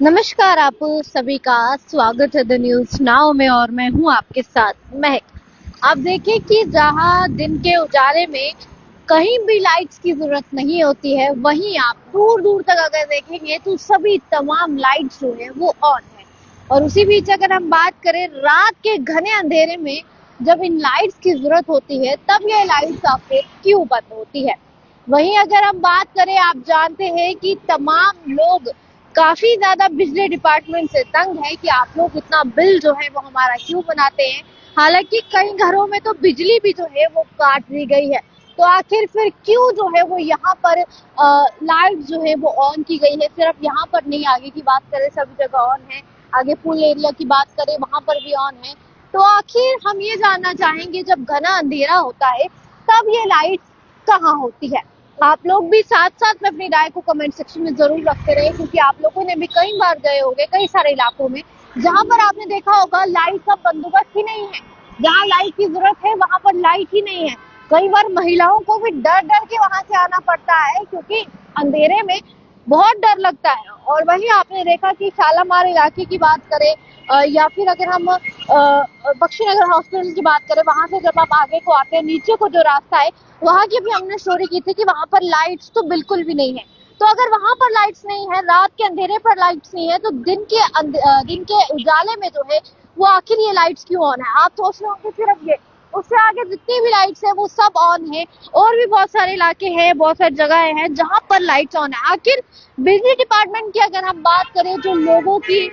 नमस्कार, आप सभी का स्वागत है द न्यूज नाउ में और मैं हूं आपके साथ महक। आप देखिए कि जहां दिन के उजाले में कहीं भी लाइट्स की जरूरत नहीं होती है, वहीं आप दूर दूर तक अगर देखेंगे तो सभी तमाम लाइट्स जो है वो ऑन है। और उसी बीच अगर हम बात करें रात के घने अंधेरे में जब इन लाइट्स की जरूरत होती है तब ये लाइट्स आखिर क्यों बंद होती है। वहीं अगर हम बात करें, आप जानते हैं कि तमाम लोग काफी ज्यादा बिजली डिपार्टमेंट से तंग है कि आप लोग इतना बिल जो है वो हमारा क्यों बनाते हैं। हालांकि कई घरों में तो बिजली भी जो है वो काट दी गई है, तो आखिर फिर क्यों जो है वो यहाँ पर लाइट जो है वो ऑन की गई है। सिर्फ यहाँ पर नहीं, आगे की बात करें सभी जगह ऑन है, आगे फुल एरिया की बात करें वहां पर भी ऑन है। तो आखिर हम ये जानना चाहेंगे, जब घना अंधेरा होता है तब ये लाइट कहाँ होती है। आप लोग भी साथ साथ में अपनी राय को कमेंट सेक्शन में जरूर रखते रहे, क्योंकि आप लोगों ने भी कई बार गए होंगे कई सारे इलाकों में जहां पर आपने देखा होगा लाइट का बंदोबस्त ही नहीं है। जहां लाइट की जरूरत है वहां पर लाइट ही नहीं है। कई बार महिलाओं को भी डर डर के वहां से आना पड़ता है, क्योंकि अंधेरे में बहुत डर लगता है। और वहीं आपने देखा कि शालामार इलाके की बात करें या फिर अगर हम बख्शीनगर हॉस्पिटल की बात करें, वहां से जब आप आगे को आते हैं नीचे को जो रास्ता है, वहां की भी हमने स्टोरी की थी कि वहां पर लाइट्स तो बिल्कुल भी नहीं है। तो अगर वहां पर लाइट्स नहीं है, रात के अंधेरे पर लाइट्स नहीं है, तो दिन के उजाले में जो है वो आखिर ये लाइट्स क्यों ऑन है। आप सोच रहे होंगे सिर्फ ये, उससे आगे जितनी भी लाइट्स है वो सब ऑन है। और भी बहुत सारे इलाके हैं, बहुत सारी जगह हैं जहां पर लाइट्स ऑन है। आखिर बिजली डिपार्टमेंट की अगर हम बात करें, जो लोगों की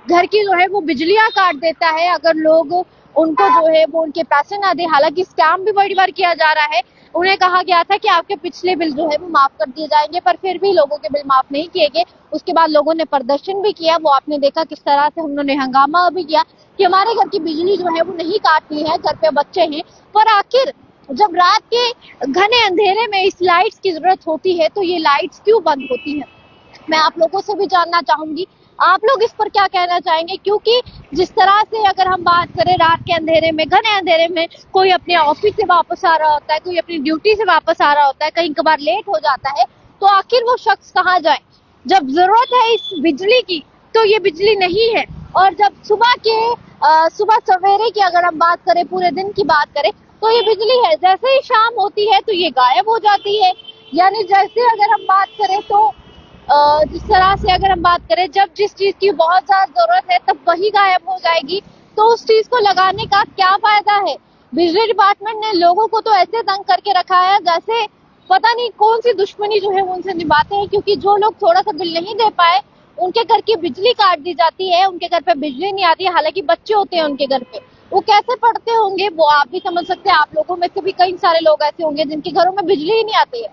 घर की जो है वो बिजलियां काट देता है, अगर लोग उनको जो है वो उनके पैसे ना दे। हालांकि स्कैम भी बड़ी बार किया जा रहा है। उन्हें कहा गया था कि आपके पिछले बिल जो है वो माफ कर दिए जाएंगे, पर फिर भी लोगों के बिल माफ नहीं किए गए। उसके बाद लोगों ने प्रदर्शन भी किया, वो आपने देखा किस तरह से उन्होंने हंगामा भी किया कि हमारे घर की बिजली जो है वो नहीं काटनी है, घर पे बच्चे हैं। पर आखिर जब रात के घने अंधेरे में इस लाइट्स की जरूरत होती है तो ये लाइट्स क्यों बंद होती है। मैं आप लोगों से भी जानना चाहूंगी, आप लोग इस पर क्या कहना चाहेंगे। क्योंकि जिस तरह से अगर हम बात करें, रात के अंधेरे में, घने अंधेरे में कोई अपने ऑफिस से वापस आ रहा होता है, कोई अपनी ड्यूटी से वापस आ रहा होता है, कहीं कभार लेट हो जाता है, तो आखिर वो शख्स कहाँ जाए। जब जरूरत है इस बिजली की तो ये बिजली नहीं है, और जब सुबह सवेरे की अगर हम बात करें, पूरे दिन की बात करें, तो ये बिजली है। जैसे ही शाम होती है तो ये गायब हो जाती है। यानी जैसे अगर हम बात करें तो जिस तरह से अगर हम बात करें, जब जिस चीज की बहुत ज्यादा जरूरत है तब वही गायब हो जाएगी, तो उस चीज को लगाने का क्या फायदा है। बिजली डिपार्टमेंट ने लोगों को तो ऐसे तंग करके रखा है जैसे पता नहीं कौन सी दुश्मनी जो है वो उनसे निभाते हैं। क्योंकि जो लोग थोड़ा सा बिल नहीं दे पाए, उनके घर की बिजली काट दी जाती है, उनके घर पे बिजली नहीं आती है। हालांकि बच्चे होते हैं उनके घर पे, वो कैसे पढ़ते होंगे वो आप भी समझ सकते हैं। आप लोगों में से भी कई सारे लोग ऐसे होंगे जिनके घरों में बिजली ही नहीं आती है,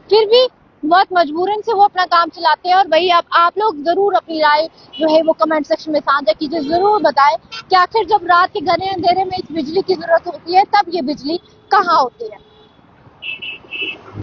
फिर भी बहुत मजबूरन से वो अपना काम चलाते हैं। और वही आप लोग जरूर अपनी राय जो है वो कमेंट सेक्शन में साझा कीजिए, जरूर बताएं कि आखिर जब रात के घने अंधेरे में इस बिजली की जरूरत होती है तब ये बिजली कहाँ होती है।